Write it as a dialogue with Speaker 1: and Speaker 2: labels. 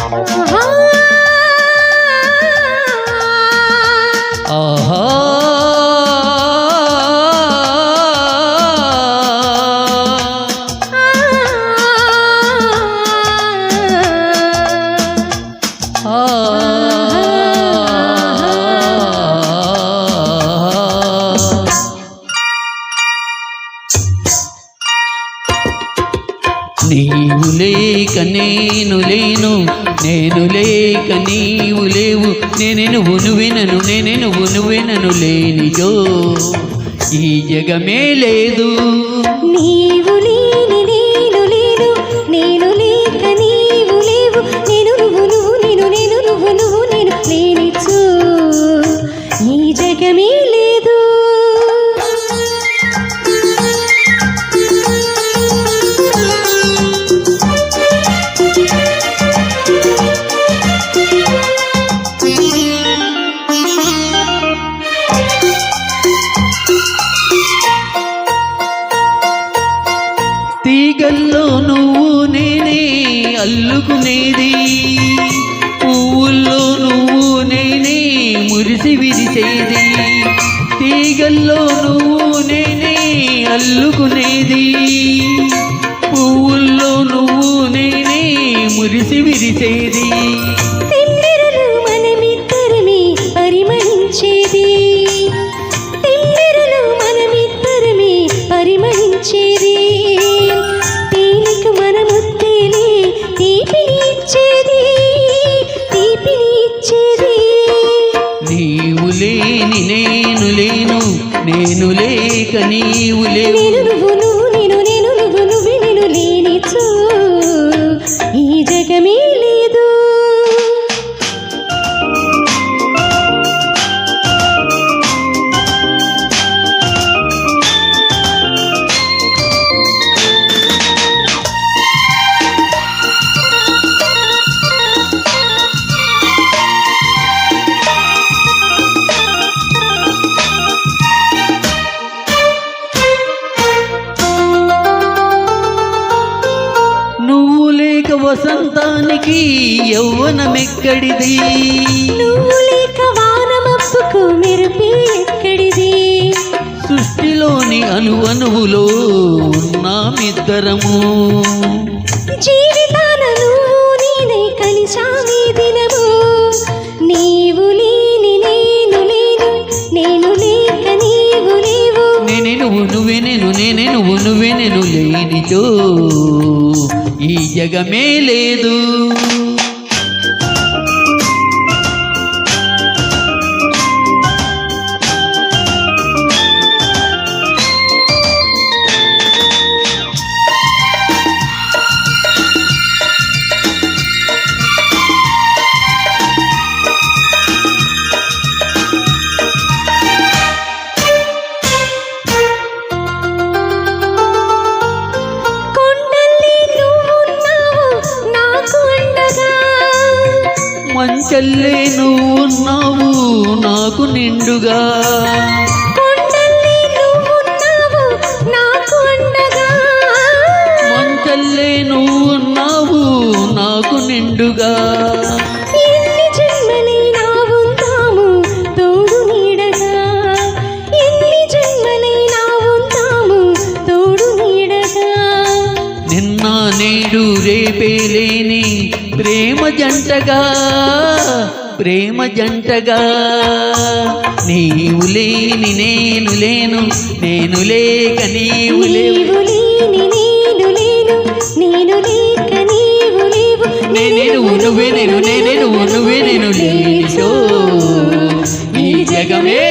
Speaker 1: ఆహా నీవు లేక నేను లేను, నేను లేక నీవు లేవు, నేనే నువ్వు నువ్వెనను, నేనే నువ్వు నువ్వెనను, లేనిదో ఈ జగమే లేదు.
Speaker 2: నీవు లేని నేను లేను, నేను లేక నీవు లేవు, నేను నువ్వు నువ్వు నేను, నేను నువ్వు నువ్వు నేను, లేనిచో ఈ జగమే లేదు.
Speaker 1: తీగల్లో నువ్వు నేనే అల్లుకునేది, పువ్వుల్లో నువ్వు నేనే మురిసి విరిసేది. తీగల్లో నువ్వు నేనే అల్లుకునేది, పువ్వుల్లో నువ్వు నేనే మురిసి విరిసేది.
Speaker 2: తెమ్మెరలు మనమిద్దరమే పరిమళించేది, తెమ్మెరలు మనమిద్దరమే పరిమళించేది.
Speaker 1: నీవు లేని నేను లేను, నేను లేక నీవు లేవు,
Speaker 2: నేను నువ్వు నువ్వు నేను, నేను నువ్వు నువ్వు నేను, లేనిచో ఈ జగమే లేదు.
Speaker 1: వసంతానికి యౌవనమెక్కడిది,
Speaker 2: నువ్వు లేక వానమప్పుకు మెరుపే ఎక్కడిది.
Speaker 1: సృష్టిలోని అణువణువులో ఉన్నామిద్దరము,
Speaker 2: జీవితాన నువ్వు నేనే కలిసామే దినము. నీవు లేని నేను లేను, నేను లేక నీవు లేవు,
Speaker 1: నేనే నువ్వు నువ్వే నేను, నేనే నువ్వు నువ్వే నేను, లేనిచో ఈ జగమే లేదు. మంచల్లే నువ్వు ఉన్నావు నాకు నిండుగా,
Speaker 2: కొండల్లే నువ్వు ఉన్నావు నాకు అండగా.
Speaker 1: మంచల్లే నువ్వు ఉన్నావు నాకు నిండుగా,
Speaker 2: ఎన్ని జన్మలైనా ఉంటాము తోడు నీడగా, ఎన్ని జన్మలైనా ఉంటాము తోడు నీడగా.
Speaker 1: నిన్న నేడు రేపే లేని ప్రేమ జంటగా, ప్రేమ జంటగా. నీవు లేని నేను లేను, నేను లేక నీవు లేవు,
Speaker 2: నీవు లేని నేను లేను, నేను లేక నీవు లేవు,
Speaker 1: నేనే నువ్వు నువ్వే నేను, నేనే నువ్వు నువ్వే నేను, లేనిచో ఈ జగమే